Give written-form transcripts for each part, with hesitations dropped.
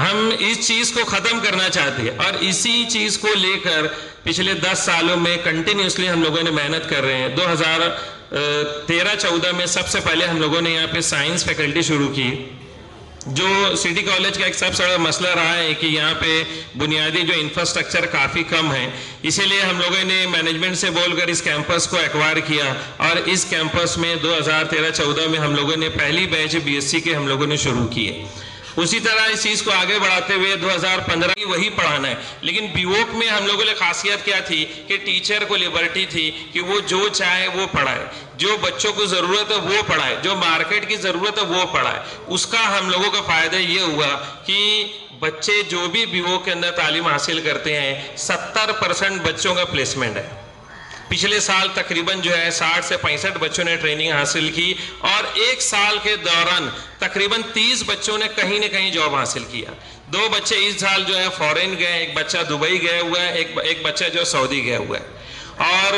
ہم اس چیز کو ختم کرنا چاہتے ہیں اور اسی چیز کو لے کر پچھلے 10 سالوں میں کنٹینیوسلی ہم لوگوں نے محنت کر رہے ہیں. 2013-14 میں سب سے پہلے ہم لوگوں نے یہاں پہ سائنس فیکلٹی شروع کی. جو سٹی کالج کا ایک سب سے بڑا مسئلہ رہا ہے کہ یہاں پہ بنیادی جو انفراسٹرکچر کافی کم ہے, اسی لیے ہم لوگوں نے مینجمنٹ سے بول کر اس کیمپس کو ایکوائر کیا اور اس کیمپس میں 2013-14 میں ہم لوگوں نے پہلی بیچ BSc کے ہم لوگوں نے شروع کیے. اسی طرح اس چیز کو آگے بڑھاتے ہوئے 2015 کی وہی پڑھانا ہے. لیکن بیوک میں ہم لوگوں نے خاصیت کیا تھی کہ ٹیچر کو لبرٹی تھی کہ وہ جو چاہے وہ پڑھائے, جو بچوں کو ضرورت ہے وہ پڑھائے, جو مارکیٹ کی ضرورت ہے وہ پڑھائے. اس کا ہم لوگوں کا فائدہ یہ ہوا کہ بچے جو بھی بیوک کے اندر تعلیم حاصل کرتے ہیں 70% بچوں کا پلیسمنٹ ہے. پچھلے سال تقریباً جو ہے 60 سے 65 بچوں نے ٹریننگ حاصل کی اور ایک سال کے دوران تقریباً 30 بچوں نے کہیں نہ کہیں جاب حاصل کیا. 2 بچے اس سال جو ہے فورن گئے, ایک بچہ دبئی گیا ہوا ہے, ایک بچہ جو سعودی گیا ہوا ہے. اور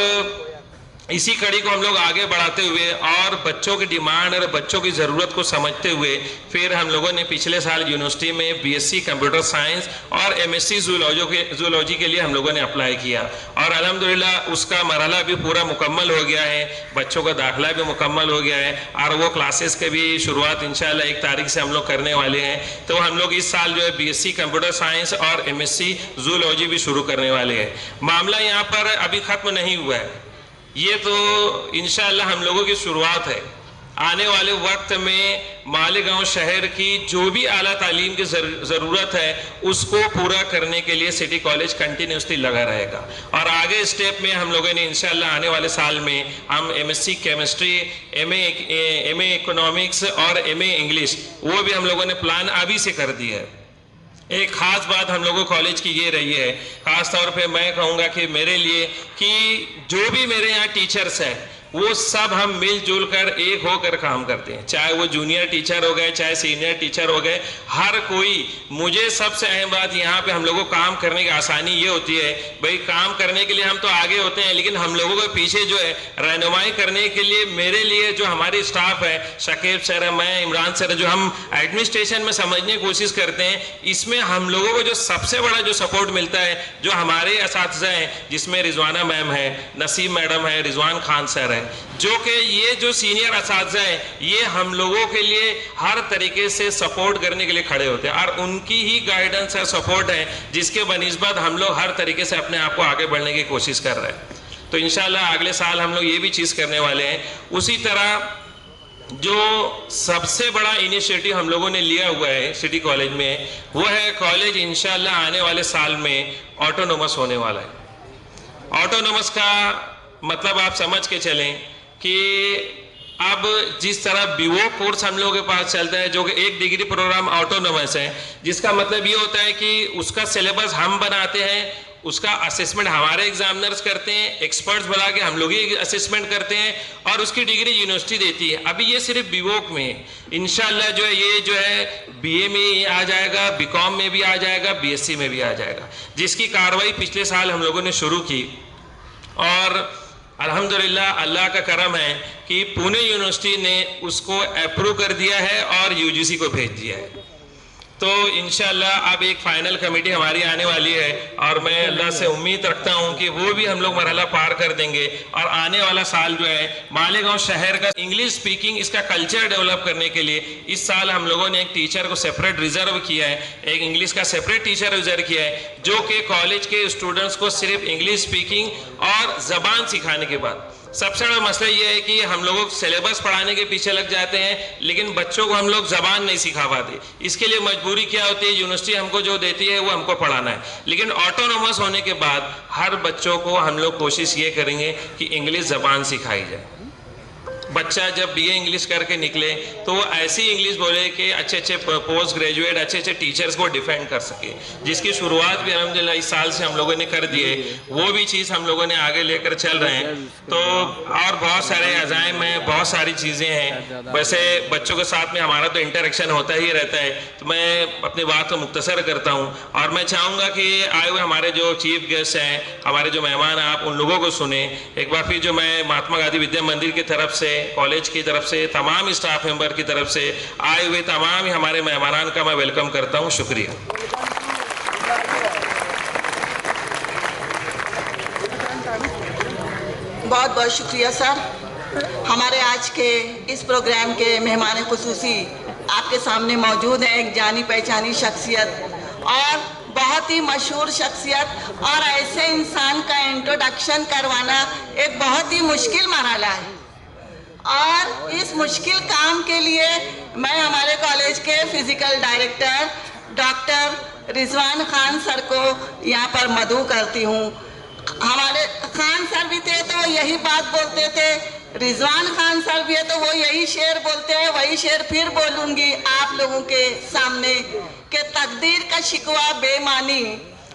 اسی کڑی کو ہم لوگ آگے بڑھاتے ہوئے اور بچوں کی ڈیمانڈ اور بچوں کی ضرورت کو سمجھتے ہوئے پھر ہم لوگوں نے پچھلے سال یونیورسٹی میں BSc کمپیوٹر سائنس اور MSc زولوجی کے لیے ہم لوگوں نے اپلائی کیا اور الحمدللہ اس کا مرحلہ بھی پورا مکمل ہو گیا ہے. بچوں کا داخلہ بھی مکمل ہو گیا ہے اور وہ کلاسز کے بھی شروعات انشاءاللہ 1 تاریخ سے ہم لوگ کرنے والے ہیں. تو ہم لوگ اس سال جو ہے BSc کمپیوٹر سائنس اور MSc زولوجی بھی شروع کرنے والے ہیں. معاملہ یہاں پر ابھی ختم نہیں ہوا ہے, یہ تو انشاءاللہ ہم لوگوں کی شروعات ہے. آنے والے وقت میں مالیگاؤں شہر کی جو بھی اعلیٰ تعلیم کی ضرورت ہے اس کو پورا کرنے کے لیے سٹی کالج کنٹینیوسلی لگا رہے گا. اور آگے اسٹیپ میں ہم لوگوں نے انشاءاللہ آنے والے سال میں ہم MSc کیمسٹری, MA اکنامکس اور MA انگلش وہ بھی ہم لوگوں نے پلان ابھی سے کر دیا ہے. ایک خاص بات ہم لوگوں کالج کی یہ رہی ہے, خاص طور پہ میں کہوں گا کہ میرے لیے کہ جو بھی میرے یہاں ٹیچرز ہیں وہ سب ہم مل جل کر ایک ہو کر کام کرتے ہیں, چاہے وہ جونیئر ٹیچر ہو گئے چاہے سینئر ٹیچر ہو گئے, ہر کوئی. مجھے سب سے اہم بات یہاں پہ ہم لوگوں کو کام کرنے کی آسانی یہ ہوتی ہے, بھئی کام کرنے کے لیے ہم تو آگے ہوتے ہیں لیکن ہم لوگوں کے پیچھے جو ہے رہنمائی کرنے کے لیے میرے لیے جو ہماری اسٹاف ہے, شکیب سر ہے, میں عمران سر, جو ہم ایڈمنسٹریشن میں سمجھنے کی کوشش کرتے ہیں, اس میں ہم لوگوں کو جو سب سے بڑا جو سپورٹ ملتا ہے جو ہمارے اساتذہ ہیں جس میں رضوانہ میم ہے, نسیم میڈم ہے, رضوان خان سر ہے, جو کہ یہ جو سینئر اساتذہ ہیں یہ ہم لوگوں کے لیے ہر طریقے سے سپورٹ کرنے کے لیے کھڑے ہوتے ہیں اور ان کی ہی گائیڈنس ہے, سپورٹ ہے, جس کے بنسبت ہم لوگ ہر طریقے سے اپنے آپ کو آگے بڑھنے کی کوشش کر رہے ہیں. تو انشاءاللہ اگلے سال ہم لوگ یہ بھی چیز کرنے والے ہیں. اسی طرح جو سب سے بڑا انیشیٹو ہم لوگوں نے لیا ہوا ہے سٹی کالج میں وہ ہے کالج انشاءاللہ آنے والے سال میں آٹونومس ہونے والا ہے. آٹونومس کا مطلب آپ سمجھ کے چلیں کہ اب جس طرح BO کورس ہم لوگوں کے پاس چلتا ہے جو کہ 1 ڈگری پروگرام آٹونومس ہے, جس کا مطلب یہ ہوتا ہے کہ اس کا سلیبس ہم بناتے ہیں, اس کا اسسمنٹ ہمارے ایگزامنرز کرتے ہیں, ایکسپرٹس بلا کے ہم لوگ ہی اسسمنٹ کرتے ہیں اور اس کی ڈگری یونیورسٹی دیتی ہے. ابھی یہ صرف بیوک میں ہے, انشاءاللہ جو ہے یہ جو ہے BA میں آ جائے گا, BCom میں بھی آ جائے گا, BSc میں بھی آ جائے گا, جس کی کاروائی پچھلے سال ہم لوگوں نے شروع کی. اور الحمدللہ اللہ کا کرم ہے کہ پونے یونیورسٹی نے اس کو اپروو کر دیا ہے اور UGC کو بھیج دیا ہے. تو انشاءاللہ اب ایک فائنل کمیٹی ہماری آنے والی ہے اور میں اللہ سے امید رکھتا ہوں کہ وہ بھی ہم لوگ مرحلہ پار کر دیں گے اور آنے والا سال جو ہے مالیگاؤں شہر کا انگلش سپیکنگ اس کا کلچر ڈیولپ کرنے کے لیے اس سال ہم لوگوں نے ایک ٹیچر کو سیپریٹ ریزرو کیا ہے, ایک انگلش کا سیپریٹ ٹیچر ریزرو کیا ہے جو کہ کالج کے اسٹوڈنٹس کو صرف انگلش سپیکنگ اور زبان سکھانے کے بعد. سب سے بڑا مسئلہ یہ ہے کہ ہم لوگوں کو سلیبس پڑھانے کے پیچھے لگ جاتے ہیں لیکن بچوں کو ہم لوگ زبان نہیں سکھا پاتے. اس کے لیے مجبوری کیا ہوتی ہے, یونیورسٹی ہم کو جو دیتی ہے وہ ہم کو پڑھانا ہے. لیکن آٹونومس ہونے کے بعد ہر بچوں کو ہم لوگ کوشش یہ کریں گے کہ انگلش زبان سکھائی جائے. بچہ جب BA انگلش کر کے نکلے تو وہ ایسی انگلش بولے کہ اچھے اچھے پوسٹ گریجویٹ اچھے اچھے ٹیچرز کو ڈیفینڈ کر سکے, جس کی شروعات بھی الحمدللہ اس سال سے ہم لوگوں نے کر دیے. وہ بھی چیز ہم لوگوں نے آگے لے کر چل رہے ہیں. تو اور بہت سارے عزائم ہیں, بہت ساری چیزیں ہیں. ویسے بچوں کے ساتھ میں ہمارا تو انٹریکشن ہوتا ہی رہتا ہے, تو میں اپنی بات کو مختصر کرتا ہوں اور میں چاہوں گا کہ آئے ہوئے ہمارے جو چیف گیسٹ ہیں, ہمارے جو مہمان ہیں, آپ ان لوگوں کو سنیں. ایک بار پھر جو میں مہاتما گاندھی ودیا مندر کی طرف سے کالج کی طرف سے، تمام اسٹاف ممبر کی طرف سے آئے ہوئے تمام ہی ہمارے مہمانان کا میں ویلکم کرتا ہوں. شکریہ. بہت بہت شکریہ سر. ہمارے آج کے اس پروگرام کے مہمان خصوصی آپ کے سامنے موجود ہیں، ایک جانی پہچانی شخصیت اور بہت ہی مشہور شخصیت، اور ایسے انسان کا انٹروڈکشن کروانا ایک بہت ہی مشکل مرحلہ ہے، اور اس مشکل کام کے لیے میں ہمارے کالج کے فزیکل ڈائریکٹر ڈاکٹر رضوان خان سر کو یہاں پر مدعو کرتی ہوں. ہمارے خان سر بھی تھے تو یہی بات بولتے تھے، رضوان خان سر بھی ہے تو وہ یہی شعر بولتے ہیں، وہی شعر پھر بولوں گی آپ لوگوں کے سامنے کہ تقدیر کا شکوہ بے معنی،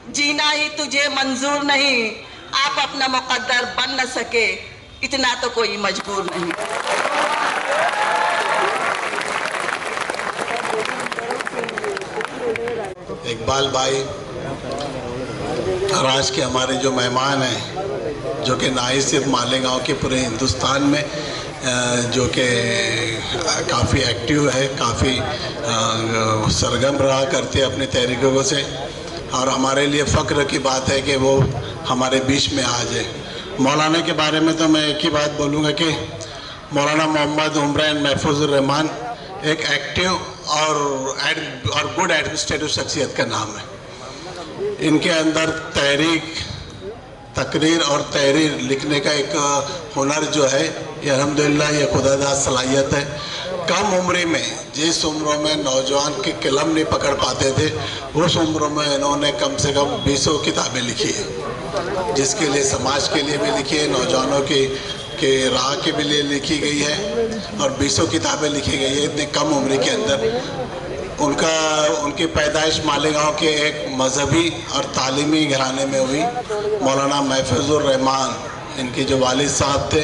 جینا ہی تجھے منظور نہیں، آپ اپنا مقدر بن نہ سکے، اتنا تو کوئی مجبور نہیں. اقبال بھائی اور آج کے ہمارے جو مہمان ہیں، جو کہ نہ ہی صرف مالیگاؤں کے پورے ہندوستان میں جو کہ کافی ایکٹیو ہے، کافی سرگرم رہا کرتے اپنی تحریکوں سے، اور ہمارے لیے فخر کی بات ہے کہ وہ ہمارے بیچ میں آ جائے. مولانا کے بارے میں تو میں ایک ہی بات بولوں گا کہ مولانا محمد عمران محفوظ الرحمان ایک ایکٹیو اور گڈ ایڈمنسٹریٹو شخصیت کا نام ہے. ان کے اندر تحریک، تقریر اور تحریر لکھنے کا ایک ہنر جو ہے، یہ الحمدللہ یہ خدا داد صلاحیت ہے. کم عمری میں، جس عمروں میں نوجوان کی قلم نہیں پکڑ پاتے تھے، اس عمروں میں انہوں نے کم سے کم 20 کتابیں لکھی ہیں، جس کے لیے سماج کے لیے بھی لکھی ہے، نوجوانوں کے راہ کے بھی لیے لکھی گئی ہے، اور 20 کتابیں لکھی گئی ہے اتنی کم عمری کے اندر. ان کی پیدائش مالیگاؤں کے ایک مذہبی اور تعلیمی گھرانے میں ہوئی. مولانا محفوظ الرحمان ان کے جو والد صاحب تھے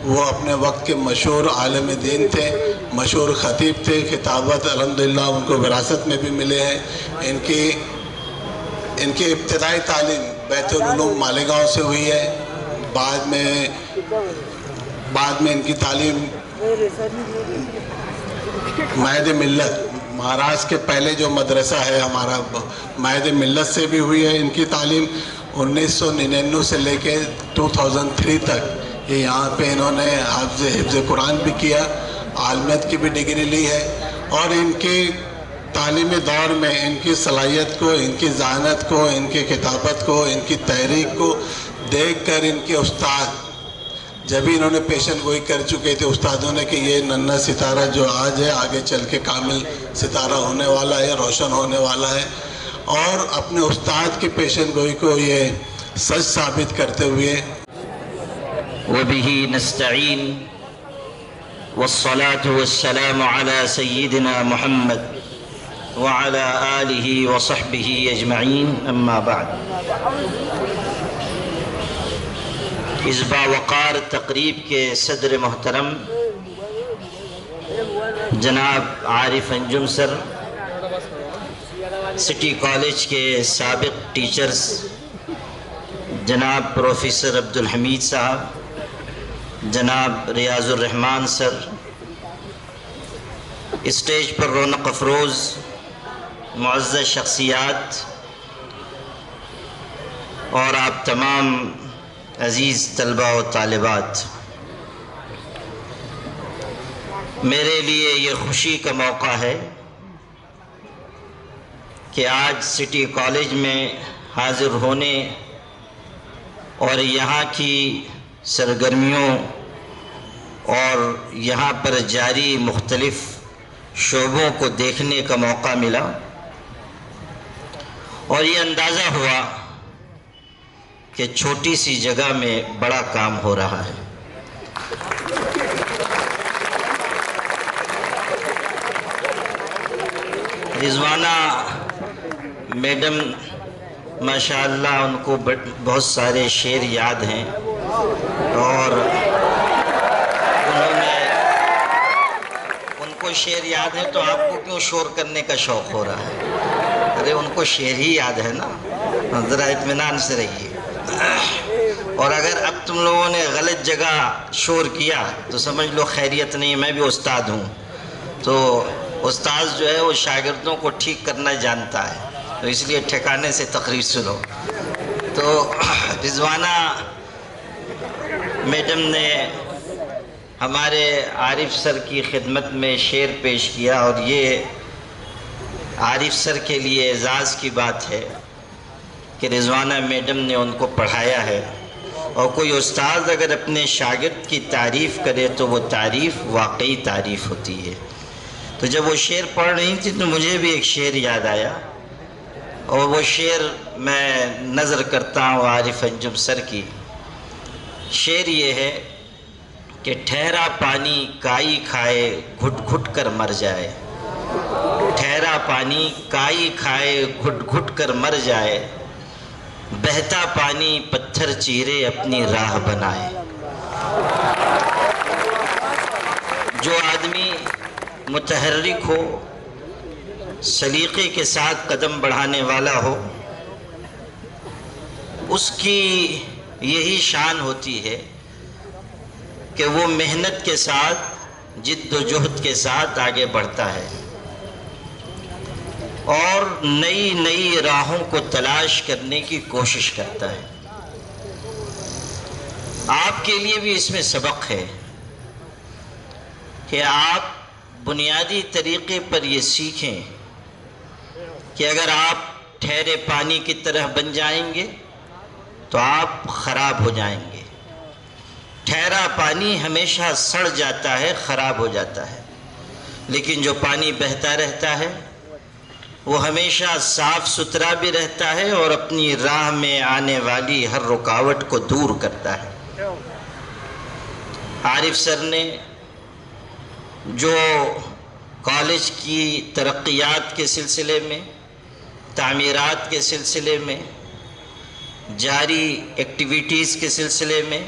وہ اپنے وقت کے مشہور عالم دین تھے، مشہور خطیب تھے. کتابت الحمدللہ ان کو وراثت میں بھی ملے ہیں. ان کی ابتدائی تعلیم بیت العلوم مالیگاؤں سے ہوئی ہے. بعد میں ان کی تعلیم مہد ملت، مہاراشٹر کے پہلے جو مدرسہ ہے ہمارا مہد ملت سے بھی ہوئی ہے. ان کی تعلیم 1999 سے لے کے 2003 تک یہ یہاں پہ انہوں نے حفظ قرآن بھی کیا، عالمیت کی بھی ڈگری لی ہے. اور ان کی تعلیمی دور میں ان کی صلاحیت کو، ان کی ذہانت کو، ان کی کتابت کو، ان کی تحریک کو دیکھ کر ان کے استاد جب ہی انہوں نے پیشن گوئی کر چکے تھے استادوں نے کہ یہ ننھا ستارہ جو آج ہے آگے چل کے کامل ستارہ ہونے والا ہے، روشن ہونے والا ہے. اور اپنے استاد کی پیشن گوئی کو یہ سچ ثابت کرتے ہوئے وَبِهِ نَسْتَعِينُ وَالصَّلَاةُ وَالسَّلَامُ عَلَى سَيِّدِنَا مُحَمَّدٍ وَعَلَى آلِهِ وَصَحْبِهِ أَجْمَعِينَ أَمَّا بَعْدُ. اس باوقار تقریب کے صدر محترم جناب عارف انجم سر، سٹی کالج کے سابق ٹیچرز جناب پروفیسر عبدالحمید صاحب، جناب ریاض الرحمان سر، اسٹیج پر رونق افروز معزز شخصیات، اور آپ تمام عزیز طلبہ و طالبات، میرے لیے یہ خوشی کا موقع ہے کہ آج سٹی کالج میں حاضر ہونے اور یہاں کی سرگرمیوں اور یہاں پر جاری مختلف شعبوں کو دیکھنے کا موقع ملا، اور یہ اندازہ ہوا کہ چھوٹی سی جگہ میں بڑا کام ہو رہا ہے. رضوانہ میڈم ماشاءاللہ ان کو بہت سارے شعر یاد ہیں، اور ان کو شعر یاد ہے تو آپ کو کیوں شور کرنے کا شوق ہو رہا ہے؟ ارے ان کو شعر ہی یاد ہے نا، ذرا اطمینان سے رہیے. اور اگر اب تم لوگوں نے غلط جگہ شور کیا تو سمجھ لو خیریت نہیں، میں بھی استاد ہوں. تو استاد جو ہے وہ شاگردوں کو ٹھیک کرنا جانتا ہے، تو اس لیے ٹھکانے سے تقریر سنو. تو رضوانہ میڈم نے ہمارے عارف سر کی خدمت میں شعر پیش کیا، اور یہ عارف سر کے لیے اعزاز کی بات ہے کہ رضوانہ میڈم نے ان کو پڑھایا ہے. اور کوئی استاد اگر اپنے شاگرد کی تعریف کرے تو وہ تعریف واقعی تعریف ہوتی ہے. تو جب وہ شعر پڑھ رہی تھی تو مجھے بھی ایک شعر یاد آیا، اور وہ شعر میں نظر کرتا ہوں عارف انجم سر کی. شعر یہ ہے کہ ٹھہرا پانی کائی کھائے گھٹ گھٹ کر مر جائے، ٹھہرا پانی کائی کھائے گھٹ گھٹ کر مر جائے، بہتا پانی پتھر چیرے اپنی راہ بنائے. جو آدمی متحرک ہو، سلیقے کے ساتھ قدم بڑھانے والا ہو، اس کی یہی شان ہوتی ہے کہ وہ محنت کے ساتھ، جد و جہد کے ساتھ آگے بڑھتا ہے اور نئی نئی راہوں کو تلاش کرنے کی کوشش کرتا ہے. آپ کے لیے بھی اس میں سبق ہے کہ آپ بنیادی طریقے پر یہ سیکھیں کہ اگر آپ ٹھہرے پانی کی طرح بن جائیں گے تو آپ خراب ہو جائیں گے. ٹھہرا پانی ہمیشہ سڑ جاتا ہے، خراب ہو جاتا ہے، لیکن جو پانی بہتا رہتا ہے وہ ہمیشہ صاف ستھرا بھی رہتا ہے اور اپنی راہ میں آنے والی ہر رکاوٹ کو دور کرتا ہے. عارف سر نے جو کالج کی ترقیات کے سلسلے میں، تعمیرات کے سلسلے میں، جاری ایکٹیویٹیز کے سلسلے میں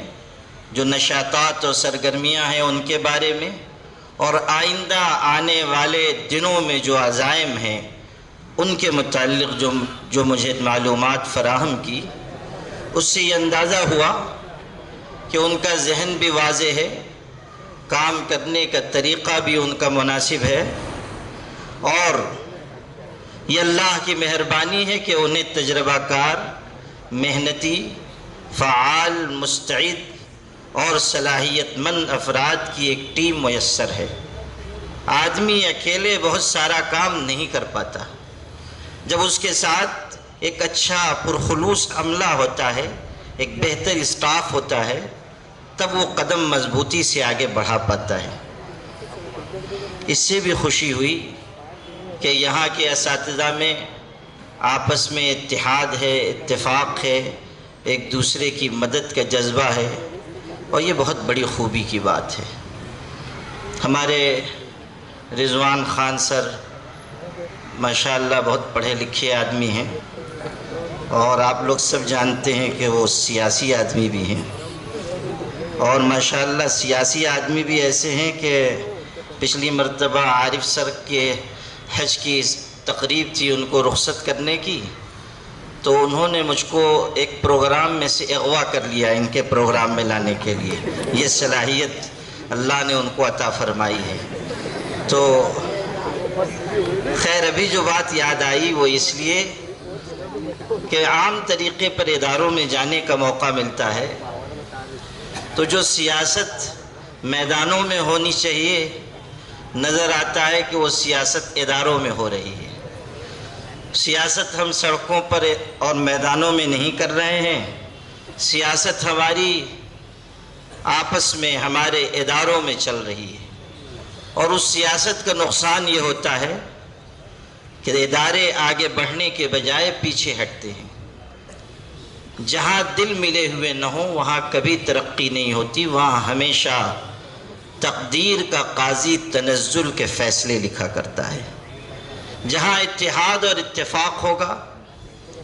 جو نشاطات اور سرگرمیاں ہیں ان کے بارے میں، اور آئندہ آنے والے دنوں میں جو عزائم ہیں ان کے متعلق جو مجھے معلومات فراہم کی، اس سے یہ اندازہ ہوا کہ ان کا ذہن بھی واضح ہے، کام کرنے کا طریقہ بھی ان کا مناسب ہے، اور یہ اللہ کی مہربانی ہے کہ انہیں تجربہ کار، محنتی، فعال، مستعد اور صلاحیت مند افراد کی ایک ٹیم میسر ہے. آدمی اکیلے بہت سارا کام نہیں کر پاتا. جب اس کے ساتھ ایک اچھا پرخلوص عملہ ہوتا ہے، ایک بہتر اسٹاف ہوتا ہے، تب وہ قدم مضبوطی سے آگے بڑھا پاتا ہے. اس سے بھی خوشی ہوئی کہ یہاں کے اساتذہ میں آپس میں اتحاد ہے، اتفاق ہے، ایک دوسرے کی مدد کا جذبہ ہے، اور یہ بہت بڑی خوبی کی بات ہے. ہمارے رضوان خان سر ماشاءاللہ بہت پڑھے لکھے آدمی ہیں، اور آپ لوگ سب جانتے ہیں کہ وہ سیاسی آدمی بھی ہیں، اور ماشاءاللہ سیاسی آدمی بھی ایسے ہیں کہ پچھلی مرتبہ عارف سر کے حج کی تقریب تھی ان کو رخصت کرنے کی، تو انہوں نے مجھ کو ایک پروگرام میں سے اغوا کر لیا ان کے پروگرام میں لانے کے لیے. یہ صلاحیت اللہ نے ان کو عطا فرمائی ہے. تو خیر ابھی جو بات یاد آئی وہ اس لیے کہ عام طریقے پر اداروں میں جانے کا موقع ملتا ہے تو جو سیاست میدانوں میں ہونی چاہیے نظر آتا ہے کہ وہ سیاست اداروں میں ہو رہی ہے. سیاست ہم سڑکوں پر اور میدانوں میں نہیں کر رہے ہیں، سیاست ہماری آپس میں ہمارے اداروں میں چل رہی ہے. اور اس سیاست کا نقصان یہ ہوتا ہے کہ ادارے آگے بڑھنے کے بجائے پیچھے ہٹتے ہیں. جہاں دل ملے ہوئے نہ ہوں وہاں کبھی ترقی نہیں ہوتی، وہاں ہمیشہ تقدیر کا قاضی تنزل کے فیصلے لکھا کرتا ہے. جہاں اتحاد اور اتفاق ہوگا،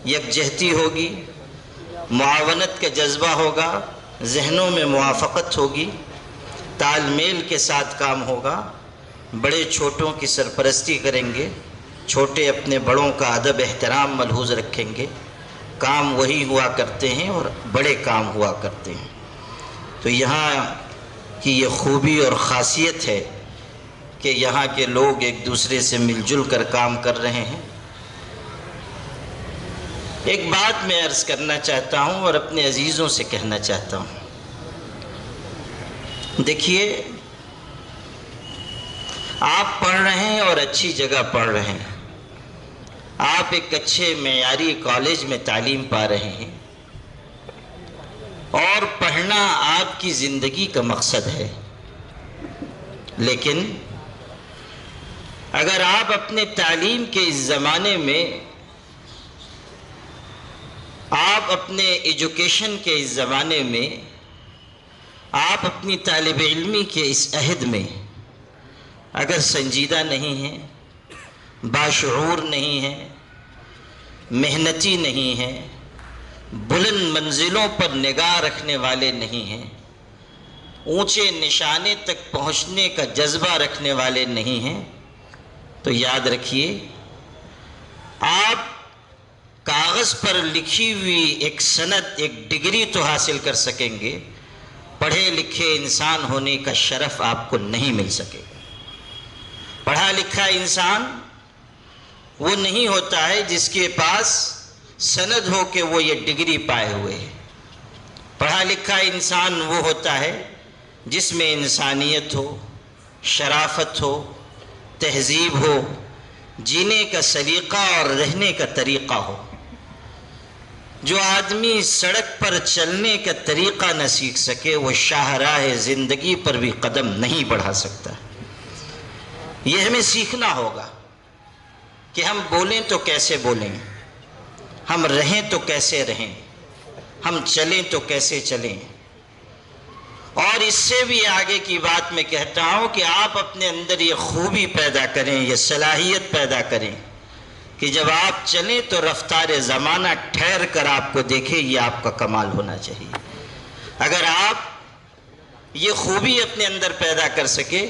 یکجہتی ہوگی، معاونت کا جذبہ ہوگا، ذہنوں میں موافقت ہوگی، تال میل کے ساتھ کام ہوگا، بڑے چھوٹوں کی سرپرستی کریں گے، چھوٹے اپنے بڑوں کا ادب احترام ملحوظ رکھیں گے، کام وہی ہوا کرتے ہیں اور بڑے کام ہوا کرتے ہیں. تو یہاں کی یہ خوبی اور خاصیت ہے کہ یہاں کے لوگ ایک دوسرے سے مل جل کر کام کر رہے ہیں۔ ایک بات میں عرض کرنا چاہتا ہوں اور اپنے عزیزوں سے کہنا چاہتا ہوں، دیکھیے آپ پڑھ رہے ہیں اور اچھی جگہ پڑھ رہے ہیں، آپ ایک اچھے معیاری کالج میں تعلیم پا رہے ہیں، اور پڑھنا آپ کی زندگی کا مقصد ہے، لیکن اگر آپ اپنے تعلیم کے اس زمانے میں، آپ اپنے ایجوکیشن کے اس زمانے میں، آپ اپنی طالب علمی کے اس عہد میں اگر سنجیدہ نہیں ہیں، باشعور نہیں ہیں، محنتی نہیں ہیں، بلند منزلوں پر نگاہ رکھنے والے نہیں ہیں، اونچے نشانے تک پہنچنے کا جذبہ رکھنے والے نہیں ہیں، تو یاد رکھیے آپ کاغذ پر لکھی ہوئی ایک سند، ایک ڈگری تو حاصل کر سکیں گے، پڑھے لکھے انسان ہونے کا شرف آپ کو نہیں مل سکے گا۔ پڑھا لکھا انسان وہ نہیں ہوتا ہے جس کے پاس سند ہو کہ وہ یہ ڈگری پائے ہوئے ہے۔ پڑھا لکھا انسان وہ ہوتا ہے جس میں انسانیت ہو، شرافت ہو، تہذیب ہو، جینے کا سلیقہ اور رہنے کا طریقہ ہو۔ جو آدمی سڑک پر چلنے کا طریقہ نہ سیکھ سکے وہ شاہراہ زندگی پر بھی قدم نہیں بڑھا سکتا۔ یہ ہمیں سیکھنا ہوگا کہ ہم بولیں تو کیسے بولیں، ہم رہیں تو کیسے رہیں، ہم چلیں تو کیسے چلیں۔ اور اس سے بھی آگے کی بات میں کہتا ہوں کہ آپ اپنے اندر یہ خوبی پیدا کریں، یہ صلاحیت پیدا کریں کہ جب آپ چلیں تو رفتار زمانہ ٹھہر کر آپ کو دیکھے، یہ آپ کا کمال ہونا چاہیے۔ اگر آپ یہ خوبی اپنے اندر پیدا کر سکے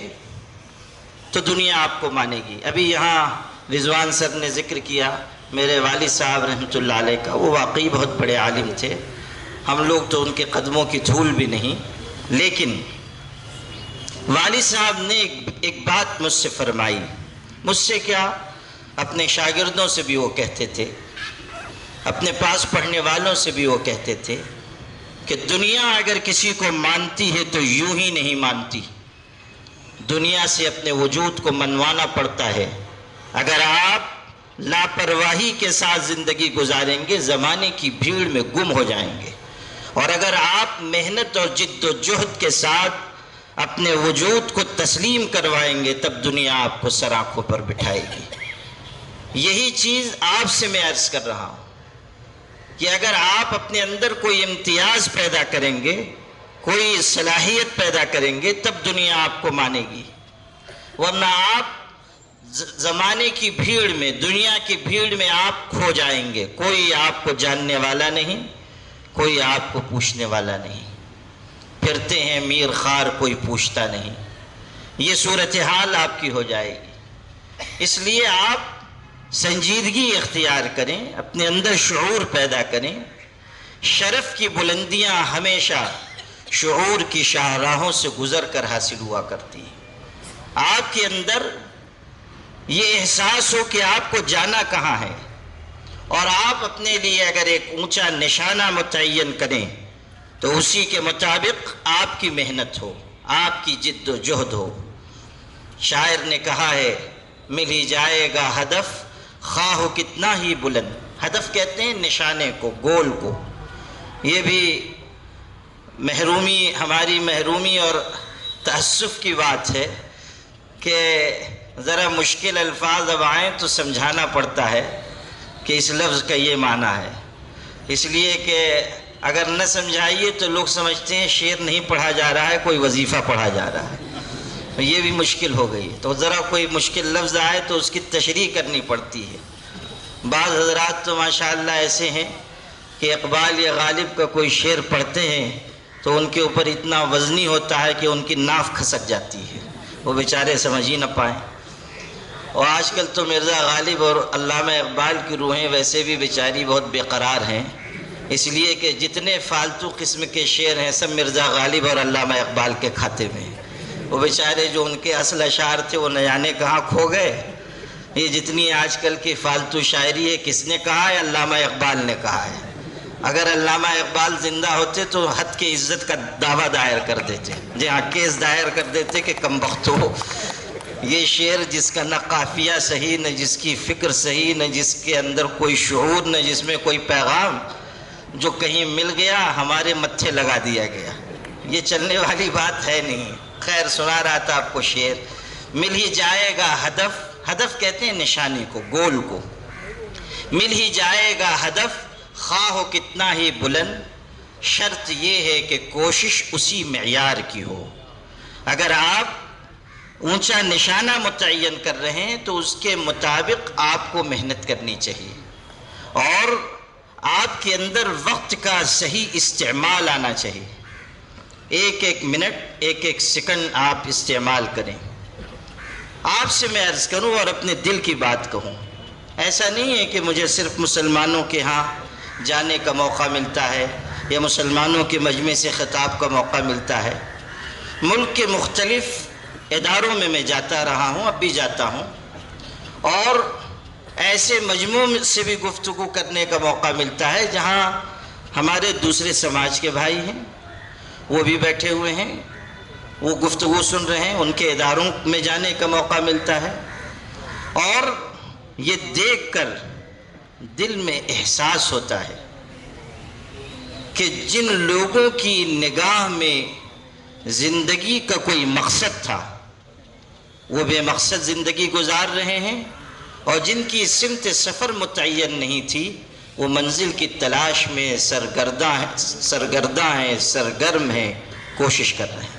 تو دنیا آپ کو مانے گی۔ ابھی یہاں رضوان سر نے ذکر کیا میرے والد صاحب رحمۃ اللہ علیہ کا، وہ واقعی بہت بڑے عالم تھے، ہم لوگ تو ان کے قدموں کی دھول بھی نہیں، لیکن والد صاحب نے ایک بات مجھ سے فرمائی، مجھ سے کیا اپنے شاگردوں سے بھی وہ کہتے تھے، اپنے پاس پڑھنے والوں سے بھی وہ کہتے تھے کہ دنیا اگر کسی کو مانتی ہے تو یوں ہی نہیں مانتی، دنیا سے اپنے وجود کو منوانا پڑتا ہے۔ اگر آپ لاپرواہی کے ساتھ زندگی گزاریں گے زمانے کی بھیڑ میں گم ہو جائیں گے، اور اگر آپ محنت اور جد و جہد کے ساتھ اپنے وجود کو تسلیم کروائیں گے تب دنیا آپ کو سر آنکھوں پر بٹھائے گی۔ یہی چیز آپ سے میں عرض کر رہا ہوں کہ اگر آپ اپنے اندر کوئی امتیاز پیدا کریں گے، کوئی صلاحیت پیدا کریں گے تب دنیا آپ کو مانے گی، ورنہ آپ زمانے کی بھیڑ میں، دنیا کی بھیڑ میں آپ کھو جائیں گے، کوئی آپ کو جاننے والا نہیں، کوئی آپ کو پوچھنے والا نہیں، پھرتے ہیں میر خار کوئی پوچھتا نہیں، یہ صورتحال آپ کی ہو جائے گی۔ اس لیے آپ سنجیدگی اختیار کریں، اپنے اندر شعور پیدا کریں۔ شرف کی بلندیاں ہمیشہ شعور کی شاہراہوں سے گزر کر حاصل ہوا کرتی ہیں۔ آپ کے اندر یہ احساس ہو کہ آپ کو جانا کہاں ہے، اور آپ اپنے لیے اگر ایک اونچا نشانہ متعین کریں تو اسی کے مطابق آپ کی محنت ہو، آپ کی جد و جہد ہو۔ شاعر نے کہا ہے مل ہی جائے گا ہدف خواہ ہو کتنا ہی بلند۔ ہدف کہتے ہیں نشانے کو، گول کو۔ یہ بھی محرومی، ہماری محرومی اور تأسف کی بات ہے کہ ذرا مشکل الفاظ اب آئیں تو سمجھانا پڑتا ہے کہ اس لفظ کا یہ معنی ہے، اس لیے کہ اگر نہ سمجھائیے تو لوگ سمجھتے ہیں شعر نہیں پڑھا جا رہا ہے، کوئی وظیفہ پڑھا جا رہا ہے، یہ بھی مشکل ہو گئی۔ تو ذرا کوئی مشکل لفظ آئے تو اس کی تشریح کرنی پڑتی ہے۔ بعض حضرات تو ماشاءاللہ ایسے ہیں کہ اقبال یا غالب کا کوئی شعر پڑھتے ہیں تو ان کے اوپر اتنا وزنی ہوتا ہے کہ ان کی ناف کھسک جاتی ہے، وہ بیچارے سمجھ ہی نہ پائیں۔ اور آج کل تو مرزا غالب اور علامہ اقبال کی روحیں ویسے بھی بیچاری بہت بے قرار ہیں، اس لیے کہ جتنے فالتو قسم کے شعر ہیں سب مرزا غالب اور علامہ اقبال کے کھاتے میں ہیں۔ وہ بیچارے جو ان کے اصل اشعار تھے وہ نہ جانے کہاں کھو گئے۔ یہ جتنی آج کل کی فالتو شاعری ہے کس نے کہا ہے؟ علامہ اقبال نے کہا ہے۔ اگر علامہ اقبال زندہ ہوتے تو حد کی عزت کا دعویٰ دائر کر دیتے، جی ہاں کیس دائر کر دیتے کہ کم بخت ہو، یہ شعر جس کا نہ قافیہ صحیح، نہ جس کی فکر صحیح، نہ جس کے اندر کوئی شعور، نہ جس میں کوئی پیغام، جو کہیں مل گیا ہمارے متھے لگا دیا گیا، یہ چلنے والی بات ہے نہیں۔ خیر سنا رہا تھا آپ کو شعر، مل ہی جائے گا ہدف، ہدف کہتے ہیں نشانی کو، گول کو، مل ہی جائے گا ہدف خواہ ہو کتنا ہی بلند، شرط یہ ہے کہ کوشش اسی معیار کی ہو۔ اگر آپ اونچا نشانہ متعین کر رہے ہیں تو اس کے مطابق آپ کو محنت کرنی چاہیے، اور آپ کے اندر وقت کا صحیح استعمال آنا چاہیے۔ ایک ایک منٹ، ایک ایک سیکنڈ آپ استعمال کریں۔ آپ سے میں عرض کروں اور اپنے دل کی بات کہوں، ایسا نہیں ہے کہ مجھے صرف مسلمانوں کے ہاں جانے کا موقع ملتا ہے یا مسلمانوں کے مجمع سے خطاب کا موقع ملتا ہے۔ ملک کے مختلف اداروں میں جاتا رہا ہوں، اب بھی جاتا ہوں، اور ایسے مجموعوں سے بھی گفتگو کرنے کا موقع ملتا ہے جہاں ہمارے دوسرے سماج کے بھائی ہیں، وہ بھی بیٹھے ہوئے ہیں، وہ گفتگو سن رہے ہیں، ان کے اداروں میں جانے کا موقع ملتا ہے، اور یہ دیکھ کر دل میں احساس ہوتا ہے کہ جن لوگوں کی نگاہ میں زندگی کا کوئی مقصد تھا وہ بے مقصد زندگی گزار رہے ہیں، اور جن کی سمت سفر متعین نہیں تھی وہ منزل کی تلاش میں سرگرداں ہیں، سرگرم ہیں، کوشش کر رہے ہیں۔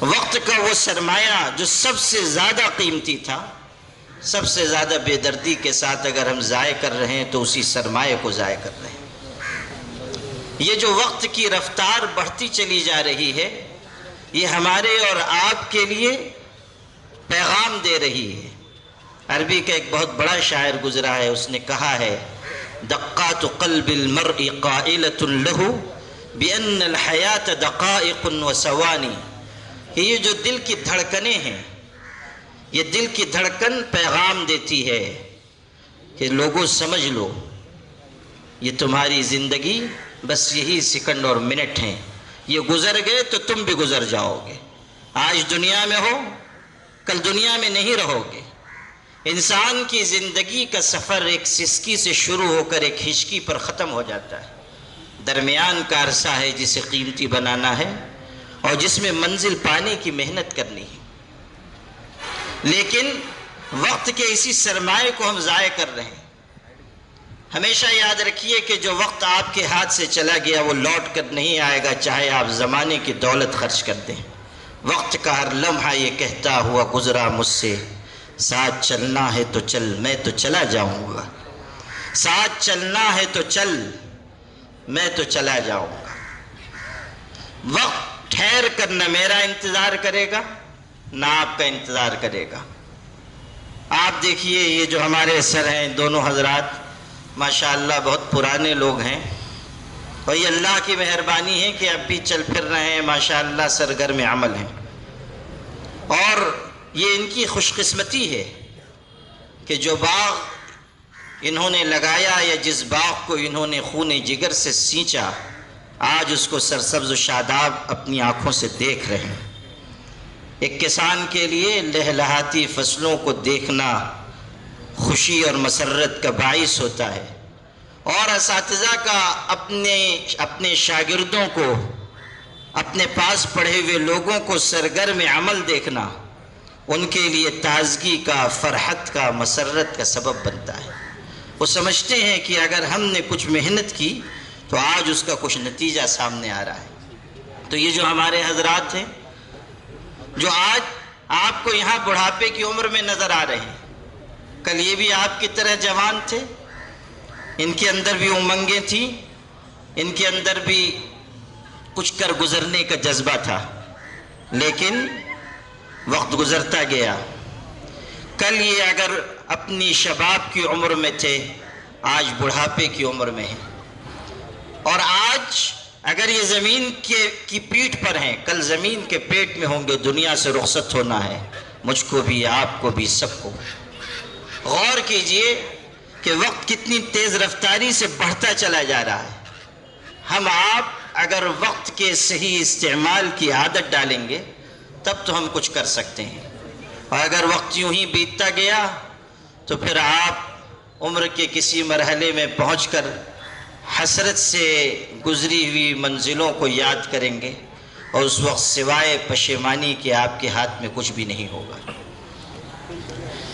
وقت کا وہ سرمایہ جو سب سے زیادہ قیمتی تھا، سب سے زیادہ بے دردی کے ساتھ اگر ہم ضائع کر رہے ہیں تو اسی سرمایہ کو ضائع کر رہے ہیں۔ یہ جو وقت کی رفتار بڑھتی چلی جا رہی ہے یہ ہمارے اور آپ کے لیے پیغام دے رہی ہے۔ عربی کا ایک بہت بڑا شاعر گزرا ہے، اس نے کہا ہے دقات قلب المرء قائلۃ له بأن الحیات دقائق وثوانی، یہ جو دل کی دھڑکنیں ہیں، یہ دل کی دھڑکن پیغام دیتی ہے کہ لوگوں سمجھ لو یہ تمہاری زندگی بس یہی سیکنڈ اور منٹ ہیں، یہ گزر گئے تو تم بھی گزر جاؤ گے۔ آج دنیا میں ہو کل دنیا میں نہیں رہو گے۔ انسان کی زندگی کا سفر ایک سسکی سے شروع ہو کر ایک ہچکی پر ختم ہو جاتا ہے، درمیان کا عرصہ ہے جسے قیمتی بنانا ہے اور جس میں منزل پانے کی محنت کرنی ہے، لیکن وقت کے اسی سرمایہ کو ہم ضائع کر رہے ہیں۔ ہمیشہ یاد رکھیے کہ جو وقت آپ کے ہاتھ سے چلا گیا وہ لوٹ کر نہیں آئے گا، چاہے آپ زمانے کی دولت خرچ کر دیں۔ وقت کا ہر لمحہ یہ کہتا ہوا گزرا مجھ سے، ساتھ چلنا ہے تو چل میں تو چلا جاؤں گا، ساتھ چلنا ہے تو چل میں تو چلا جاؤں گا۔ وقت ٹھہر کر نہ میرا انتظار کرے گا نہ آپ کا انتظار کرے گا۔ آپ دیکھیے یہ جو ہمارے سر ہیں دونوں حضرات ماشاءاللہ بہت پرانے لوگ ہیں، اور یہ اللہ کی مہربانی ہے کہ اب بھی چل پھر رہے ہیں، ماشاءاللہ سرگرم عمل ہیں، اور یہ ان کی خوش قسمتی ہے کہ جو باغ انہوں نے لگایا یا جس باغ کو انہوں نے خون جگر سے سینچا آج اس کو سرسبز و شاداب اپنی آنکھوں سے دیکھ رہے ہیں۔ ایک کسان کے لیے لہلہاتی فصلوں کو دیکھنا خوشی اور مسرت کا باعث ہوتا ہے، اور اساتذہ کا اپنے شاگردوں کو، اپنے پاس پڑھے ہوئے لوگوں کو سرگرم عمل دیکھنا ان کے لیے تازگی کا، فرحت کا، مسرت کا سبب بنتا ہے۔ وہ سمجھتے ہیں کہ اگر ہم نے کچھ محنت کی تو آج اس کا کچھ نتیجہ سامنے آ رہا ہے۔ تو یہ جو ہمارے حضرات ہیں جو آج آپ کو یہاں بڑھاپے کی عمر میں نظر آ رہے ہیں، کل یہ بھی آپ کی طرح جوان تھے، ان کے اندر بھی امنگیں تھیں، ان کے اندر بھی کچھ کر گزرنے کا جذبہ تھا، لیکن وقت گزرتا گیا۔ کل یہ اگر اپنی شباب کی عمر میں تھے آج بڑھاپے کی عمر میں ہیں، اور آج اگر یہ زمین کی پیٹھ پر ہیں، کل زمین کے پیٹ میں ہوں گے، دنیا سے رخصت ہونا ہے، مجھ کو بھی، آپ کو بھی، سب کو۔ غور کیجئے کہ وقت کتنی تیز رفتاری سے بڑھتا چلا جا رہا ہے۔ ہم آپ اگر وقت کے صحیح استعمال کی عادت ڈالیں گے تب تو ہم کچھ کر سکتے ہیں، اور اگر وقت یوں ہی بیتتا گیا تو پھر آپ عمر کے کسی مرحلے میں پہنچ کر حسرت سے گزری ہوئی منزلوں کو یاد کریں گے، اور اس وقت سوائے پشیمانی کے آپ کے ہاتھ میں کچھ بھی نہیں ہوگا۔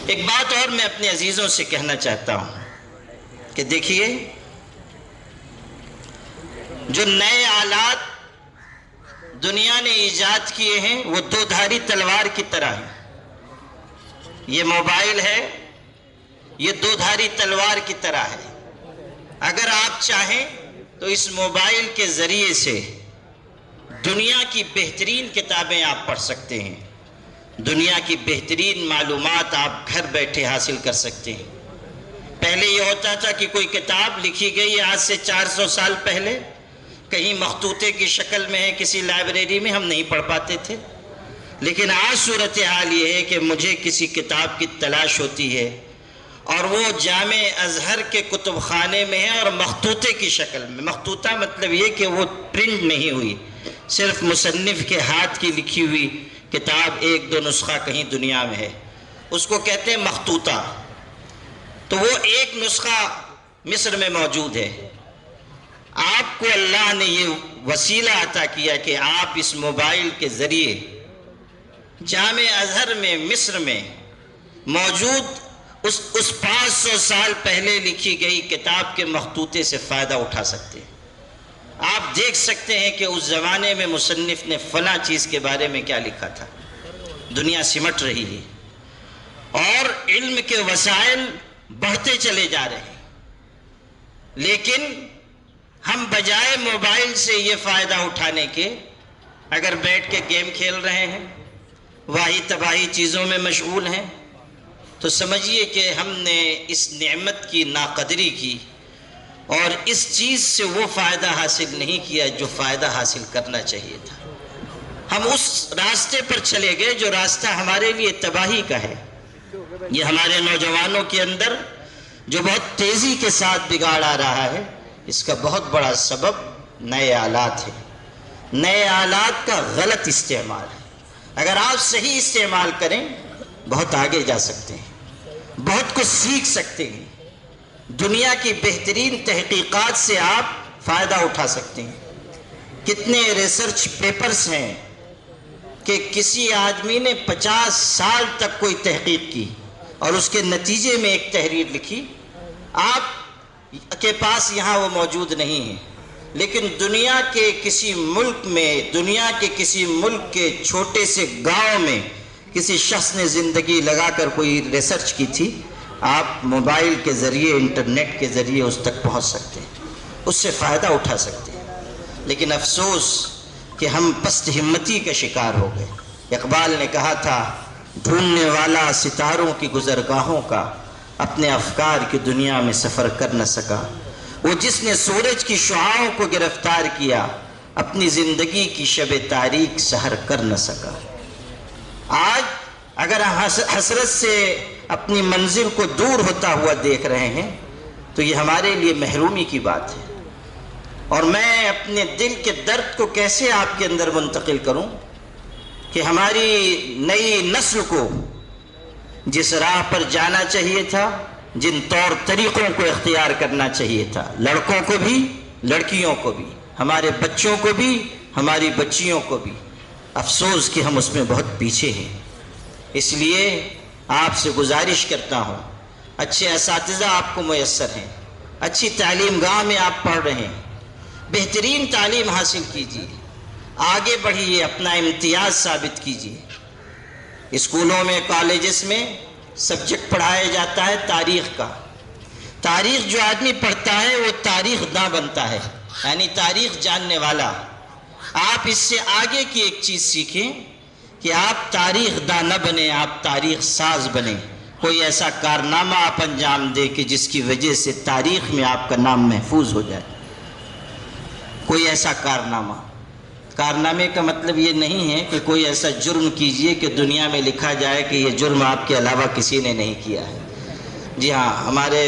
ایک بات اور میں اپنے عزیزوں سے کہنا چاہتا ہوں کہ دیکھیے، جو نئے آلات دنیا نے ایجاد کیے ہیں وہ دو دھاری تلوار کی طرح ہیں۔ یہ موبائل ہے، یہ دو دھاری تلوار کی طرح ہے۔ اگر آپ چاہیں تو اس موبائل کے ذریعے سے دنیا کی بہترین کتابیں آپ پڑھ سکتے ہیں، دنیا کی بہترین معلومات آپ گھر بیٹھے حاصل کر سکتے ہیں۔ پہلے یہ ہوتا تھا کہ کوئی کتاب لکھی گئی آج سے 400 سال پہلے، کہیں مخطوطے کی شکل میں ہے کسی لائبریری میں، ہم نہیں پڑھ پاتے تھے۔ لیکن آج صورتحال یہ ہے کہ مجھے کسی کتاب کی تلاش ہوتی ہے اور وہ جامع ازہر کے کتب خانے میں ہے اور مخطوطے کی شکل میں۔ مخطوطہ مطلب یہ کہ وہ پرنٹ نہیں ہوئی، صرف مصنف کے ہاتھ کی لکھی ہوئی کتاب ایک دو نسخہ کہیں دنیا میں ہے، اس کو کہتے ہیں مخطوطہ۔ تو وہ ایک نسخہ مصر میں موجود ہے۔ آپ کو اللہ نے یہ وسیلہ عطا کیا کہ آپ اس موبائل کے ذریعے جامع ازہر میں مصر میں موجود اس 500 سال پہلے لکھی گئی کتاب کے مخطوطے سے فائدہ اٹھا سکتے ہیں۔ آپ دیکھ سکتے ہیں کہ اس زمانے میں مصنف نے فلاں چیز کے بارے میں کیا لکھا تھا۔ دنیا سمٹ رہی ہے اور علم کے وسائل بڑھتے چلے جا رہے ہیں، لیکن ہم بجائے موبائل سے یہ فائدہ اٹھانے کے اگر بیٹھ کے گیم کھیل رہے ہیں، واہی تباہی چیزوں میں مشغول ہیں، تو سمجھیے کہ ہم نے اس نعمت کی ناقدری کی اور اس چیز سے وہ فائدہ حاصل نہیں کیا جو فائدہ حاصل کرنا چاہیے تھا۔ ہم اس راستے پر چلے گئے جو راستہ ہمارے لیے تباہی کا ہے۔ یہ ہمارے نوجوانوں کے اندر جو بہت تیزی کے ساتھ بگاڑ آ رہا ہے، اس کا بہت بڑا سبب نئے آلات ہے، نئے آلات کا غلط استعمال ہے۔ اگر آپ صحیح استعمال کریں بہت آگے جا سکتے ہیں، بہت کچھ سیکھ سکتے ہیں، دنیا کی بہترین تحقیقات سے آپ فائدہ اٹھا سکتے ہیں۔ کتنے ریسرچ پیپرز ہیں کہ کسی آدمی نے 50 سال تک کوئی تحقیق کی اور اس کے نتیجے میں ایک تحریر لکھی، آپ کے پاس یہاں وہ موجود نہیں ہے، لیکن دنیا کے کسی ملک میں، دنیا کے کسی ملک کے چھوٹے سے گاؤں میں کسی شخص نے زندگی لگا کر کوئی ریسرچ کی تھی۔ آپ موبائل کے ذریعے، انٹرنیٹ کے ذریعے اس تک پہنچ سکتے ہیں، اس سے فائدہ اٹھا سکتے ہیں۔ لیکن افسوس کہ ہم پست ہمتی کا شکار ہو گئے۔ اقبال نے کہا تھا، ڈھونڈنے والا ستاروں کی گزرگاہوں کا اپنے افکار کی دنیا میں سفر کر نہ سکا، وہ جس نے سورج کی شعاعوں کو گرفتار کیا اپنی زندگی کی شب تاریک سحر کر نہ سکا۔ آج اگر حسرت سے اپنی منزل کو دور ہوتا ہوا دیکھ رہے ہیں تو یہ ہمارے لیے محرومی کی بات ہے، اور میں اپنے دل کے درد کو کیسے آپ کے اندر منتقل کروں کہ ہماری نئی نسل کو جس راہ پر جانا چاہیے تھا، جن طور طریقوں کو اختیار کرنا چاہیے تھا، لڑکوں کو بھی، لڑکیوں کو بھی، ہمارے بچوں کو بھی، ہماری بچیوں کو بھی، افسوس کہ ہم اس میں بہت پیچھے ہیں۔ اس لیے آپ سے گزارش کرتا ہوں، اچھے اساتذہ آپ کو میسر ہیں، اچھی تعلیم گاہ میں آپ پڑھ رہے ہیں، بہترین تعلیم حاصل کیجیے، آگے بڑھیے، اپنا امتیاز ثابت کیجیے۔ اسکولوں میں، کالجز میں سبجیکٹ پڑھایا جاتا ہے تاریخ کا۔ تاریخ جو آدمی پڑھتا ہے وہ تاریخ داں بنتا ہے، یعنی تاریخ جاننے والا۔ آپ اس سے آگے کی ایک چیز سیکھیں کہ آپ تاریخ داں نہ بنیں، آپ تاریخ ساز بنیں۔ کوئی ایسا کارنامہ آپ انجام دیں کہ جس کی وجہ سے تاریخ میں آپ کا نام محفوظ ہو جائے۔ کوئی ایسا کارنامے کا مطلب یہ نہیں ہے کہ کوئی ایسا جرم کیجئے کہ دنیا میں لکھا جائے کہ یہ جرم آپ کے علاوہ کسی نے نہیں کیا ہے۔ جی ہاں، ہمارے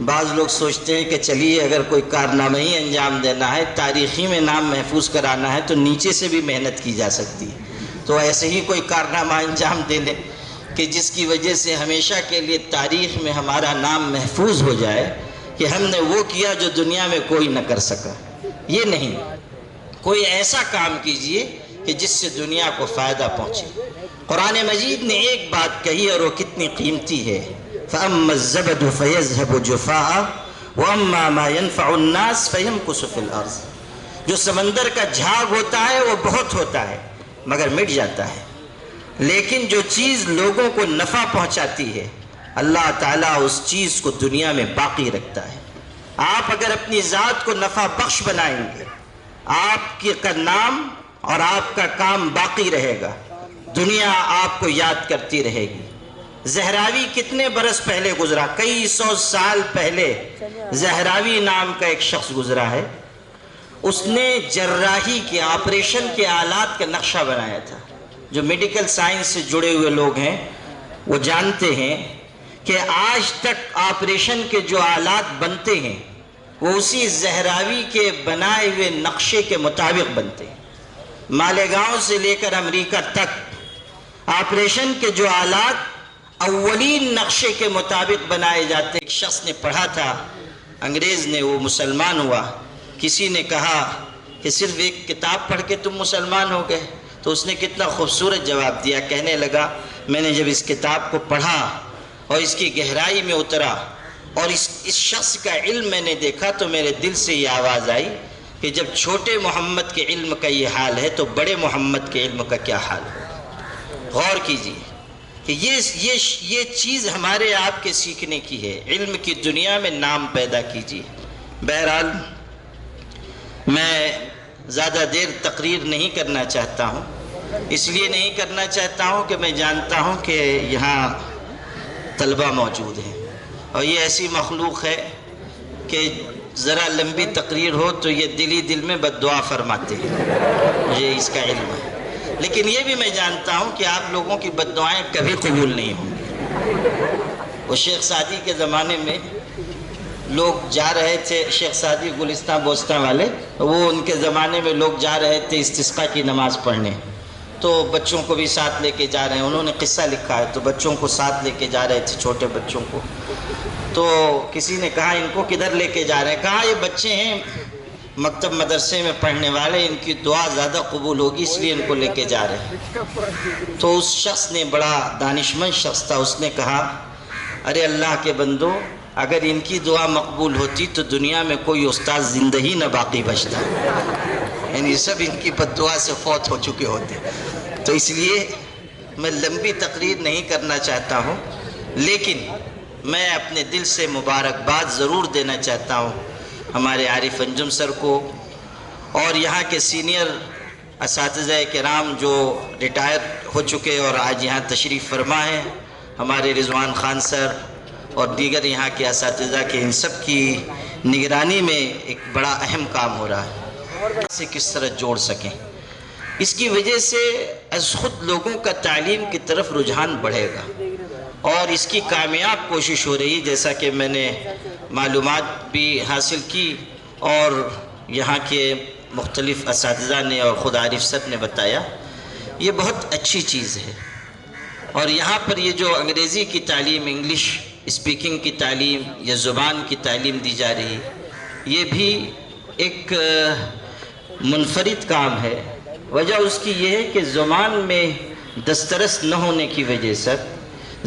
بعض لوگ سوچتے ہیں کہ چلیے اگر کوئی کارنامہ ہی انجام دینا ہے، تاریخی میں نام محفوظ کرانا ہے تو نیچے سے بھی محنت کی جا سکتی ہے، تو ایسے ہی کوئی کارنامہ انجام دے دیں کہ جس کی وجہ سے ہمیشہ کے لیے تاریخ میں ہمارا نام محفوظ ہو جائے کہ ہم نے وہ کیا جو دنیا میں کوئی نہ کر سکا۔ یہ نہیں، کوئی ایسا کام کیجئے کہ جس سے دنیا کو فائدہ پہنچے۔ قرآن مجید نے ایک بات کہی اور وہ کتنی قیمتی ہے، فَأَمَّا الزَّبَدُ فَيَذْهَبُ جُفَاءً وَأَمَّا مَا يَنْفَعُ النَّاسَ فَيَمْكُثُ فِي الْأَرْضِ۔ جو سمندر کا جھاگ ہوتا ہے وہ بہت ہوتا ہے مگر مٹ جاتا ہے، لیکن جو چیز لوگوں کو نفع پہنچاتی ہے اللہ تعالیٰ اس چیز کو دنیا میں باقی رکھتا ہے۔ آپ اگر اپنی ذات کو نفع بخش بنائیں گے، آپ کا نام اور آپ کا کام باقی رہے گا، دنیا آپ کو یاد کرتی رہے گی۔ زہراوی کتنے برس پہلے گزرا، کئی سو سال پہلے زہراوی نام کا ایک شخص گزرا ہے۔ اس نے جراحی کے آپریشن کے آلات کا نقشہ بنایا تھا۔ جو میڈیکل سائنس سے جڑے ہوئے لوگ ہیں وہ جانتے ہیں کہ آج تک آپریشن کے جو آلات بنتے ہیں وہ اسی زہراوی کے بنائے ہوئے نقشے کے مطابق بنتے ہیں۔ مالیگاؤں سے لے کر امریکہ تک آپریشن کے جو آلات اولین نقشے کے مطابق بنائے جاتے ہیں۔ ایک شخص نے پڑھا تھا، انگریز نے، وہ مسلمان ہوا، کسی نے کہا کہ صرف ایک کتاب پڑھ کے تم مسلمان ہو گئے؟ تو اس نے کتنا خوبصورت جواب دیا، کہنے لگا میں نے جب اس کتاب کو پڑھا اور اس کی گہرائی میں اترا اور اس شخص کا علم میں نے دیکھا تو میرے دل سے یہ آواز آئی کہ جب چھوٹے محمد کے علم کا یہ حال ہے تو بڑے محمد کے علم کا کیا حال ہوگا۔ غور کیجیے کہ یہ چیز ہمارے آپ کے سیکھنے کی ہے، علم کی دنیا میں نام پیدا کیجیے۔ بہرحال میں زیادہ دیر تقریر نہیں کرنا چاہتا ہوں، اس لیے نہیں کرنا چاہتا ہوں کہ میں جانتا ہوں کہ یہاں طلبہ موجود ہیں اور یہ ایسی مخلوق ہے کہ ذرا لمبی تقریر ہو تو یہ دل ہی دل میں بد دعا فرماتے ہیں، مجھے اس کا علم ہے، لیکن یہ بھی میں جانتا ہوں کہ آپ لوگوں کی بد دعائیں کبھی قبول نہیں ہوں گی۔ وہ شیخ سعدی کے زمانے میں لوگ جا رہے تھے، شیخ سعدی گلستان بوستان والے، وہ ان کے زمانے میں لوگ جا رہے تھے استسقاء کی نماز پڑھنے، تو بچوں کو بھی ساتھ لے کے جا رہے ہیں، انہوں نے قصہ لکھا ہے، تو بچوں کو ساتھ لے کے جا رہے تھے، چھوٹے بچوں کو۔ تو کسی نے کہا ان کو کدھر لے کے جا رہے ہیں؟ کہا یہ بچے ہیں مکتب مدرسے میں پڑھنے والے، ان کی دعا زیادہ قبول ہوگی اس لیے ان کو لے کے جا رہے ہیں۔ تو اس شخص نے، بڑا دانشمند شخص تھا، اس نے کہا ارے اللہ کے بندو، اگر ان کی دعا مقبول ہوتی تو دنیا میں کوئی استاد زندہ ہی نہ باقی بچتا، یعنی سب ان کی بد دعا سے فوت ہو چکے ہوتے۔ تو اس لیے میں لمبی تقریر نہیں کرنا چاہتا ہوں، لیکن میں اپنے دل سے مبارکباد ضرور دینا چاہتا ہوں ہمارے عارف انجم سر کو اور یہاں کے سینئر اساتذہ کرام جو ریٹائر ہو چکے اور آج یہاں تشریف فرما ہیں، ہمارے رضوان خان سر اور دیگر یہاں کے اساتذہ کے، ان سب کی نگرانی میں ایک بڑا اہم کام ہو رہا ہے، اسے کس طرح جوڑ سکیں۔ اس کی وجہ سے از خود لوگوں کا تعلیم کی طرف رجحان بڑھے گا اور اس کی کامیاب کوشش ہو رہی ہے، جیسا کہ میں نے معلومات بھی حاصل کی اور یہاں کے مختلف اساتذہ نے اور خود عارف سر نے بتایا، یہ بہت اچھی چیز ہے۔ اور یہاں پر یہ جو انگریزی کی تعلیم، انگلش اسپیکنگ کی تعلیم یا زبان کی تعلیم دی جا رہی، یہ بھی ایک منفرد کام ہے۔ وجہ اس کی یہ ہے کہ زبان میں دسترس نہ ہونے کی وجہ سے،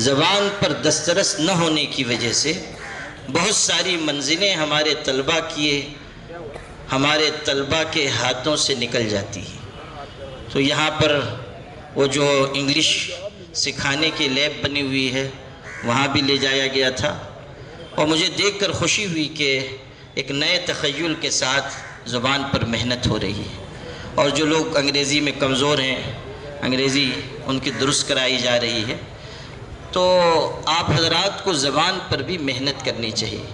زبان پر دسترس نہ ہونے کی وجہ سے بہت ساری منزلیں ہمارے طلبہ کے ہاتھوں سے نکل جاتی ہیں۔ تو یہاں پر وہ جو انگلش سکھانے کی لیب بنی ہوئی ہے وہاں بھی لے جایا گیا تھا اور مجھے دیکھ کر خوشی ہوئی کہ ایک نئے تخیل کے ساتھ زبان پر محنت ہو رہی ہے اور جو لوگ انگریزی میں کمزور ہیں انگریزی ان کی درست کرائی جا رہی ہے۔ تو آپ حضرات کو زبان پر بھی محنت کرنی چاہیے۔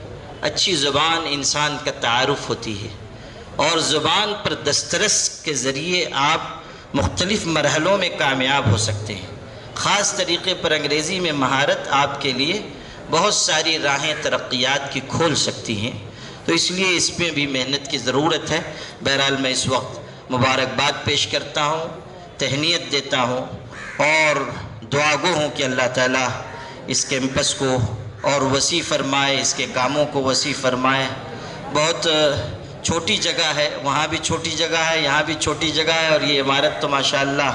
اچھی زبان انسان کا تعارف ہوتی ہے اور زبان پر دسترس کے ذریعے آپ مختلف مرحلوں میں کامیاب ہو سکتے ہیں. خاص طریقے پر انگریزی میں مہارت آپ کے لیے بہت ساری راہیں ترقیات کی کھول سکتی ہیں. تو اس لیے اس میں بھی محنت کی ضرورت ہے. بہرحال میں اس وقت مبارکباد پیش کرتا ہوں, تہنیت دیتا ہوں اور دعا گو ہوں کہ اللہ تعالیٰ اس کیمپس کو اور وسیع فرمائے, اس کے کاموں کو وسیع فرمائے. بہت چھوٹی جگہ ہے, وہاں بھی چھوٹی جگہ ہے, یہاں بھی چھوٹی جگہ ہے, اور یہ عمارت تو ماشاءاللہ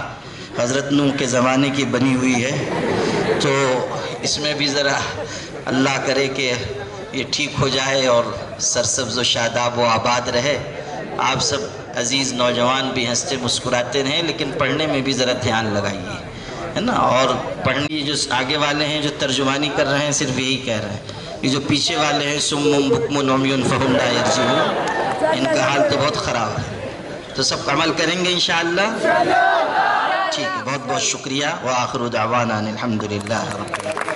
حضرت نوح کے زمانے کی بنی ہوئی ہے. تو اس میں بھی ذرا اللہ کرے کہ یہ ٹھیک ہو جائے اور سرسبز و شاداب و آباد رہے. آپ سب عزیز نوجوان بھی ہنستے مسکراتے رہیں, لیکن پڑھنے میں بھی ذرا دھیان لگائیے, ہے نا. اور پڑھنے جو آگے والے ہیں جو ترجمانی کر رہے ہیں صرف یہی کہہ رہے ہیں, یہ جو پیچھے والے ہیں سم بکم عمی فہم لا یرجعون, ان کا حال تو بہت خراب ہے. تو سب عمل کریں گے انشاءاللہ. ٹھیک ہے, بہت بہت شکریہ. وآخر دعوانا ان الحمدللہ رب العالمین.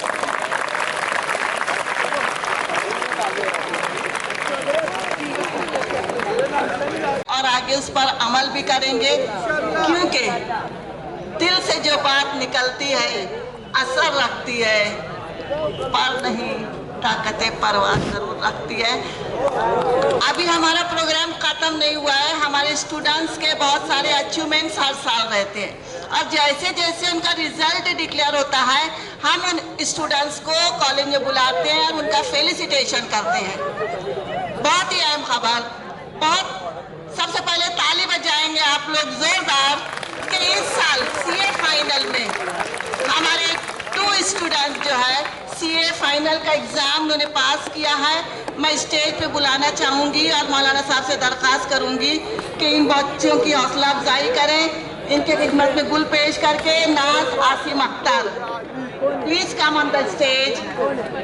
اور آگے اس پر عمل بھی کریں گے, کیونکہ دل سے جو بات نکلتی ہے اثر رکھتی ہے, پر نہیں طاقت پرواز ضرور رکھتی ہے. ابھی ہمارا پروگرام ختم نہیں ہوا ہے. ہمارے اسٹوڈنٹس کے بہت سارے اچیومنٹس ہر سال رہتے ہیں, اور جیسے جیسے ان کا ریزلٹ ڈکلیئر ہوتا ہے ہم ان اسٹوڈنٹس کو کالج میں بلاتے ہیں اور ان کا فیلیسیٹیشن کرتے ہیں. بہت ہی اہم خبر, سب سے پہلے تالی بجائیں گے آپ لوگ زوردار کہ اس سال سی اے فائنل میں ہمارے 2 اسٹوڈنٹ جو ہے سی اے فائنل کا ایگزام انہوں نے پاس کیا ہے. میں اسٹیج پہ بلانا چاہوں گی اور مولانا صاحب سے درخواست کروں گی کہ ان بچوں کی حوصلہ افزائی کریں. ان کے خدمت میں گل پیش کر کے Naz Asim Akhtar, please come on the stage.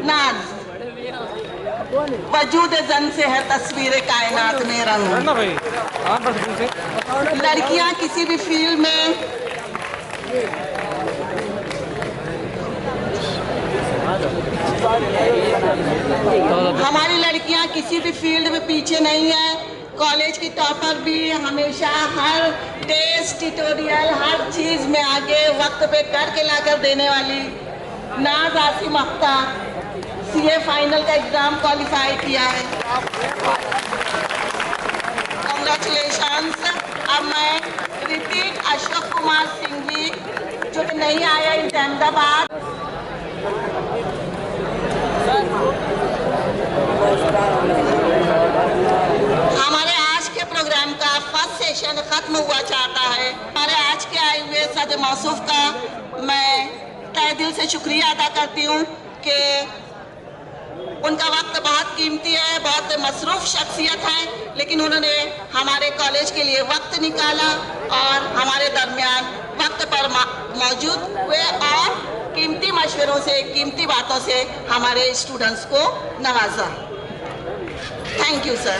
Naz, وجود زن سے ہے تصویر کائنات میں رنگ. لڑکیاں کسی بھی فیلڈ میں ہماری لڑکیاں کسی بھی فیلڈ میں پیچھے نہیں ہیں. کالج کی ٹاپر بھی ہمیشہ ہر ٹیسٹ ٹیوٹوریل ہر چیز میں آگے وقت پہ کر کے لا کر دینے والی ناز عاصم اختر سی اے فائنل کا ایگزام کوالیفائی کیا ہے. کنگریچولیشنس. اب میں ریپیٹ اشوک کمار سنگھ جی جو کہ نہیں آیا ان احمد آباد. ہمارے آج کے پروگرام کا فرسٹ سیشن ختم ہوا چاہتا ہے. ہمارے آج کے آئے ہوئے صدر موصوف کا میں تہ دل سے شکریہ ادا کرتی ہوں کہ ان کا وقت بہت قیمتی ہے, بہت مصروف شخصیت ہے, لیکن انہوں نے ہمارے کالج کے لیے وقت نکالا اور ہمارے درمیان وقت پر موجود ہوئے اور قیمتی مشوروں سے, قیمتی باتوں سے ہمارے اسٹوڈنٹس کو نوازا. Thank you sir.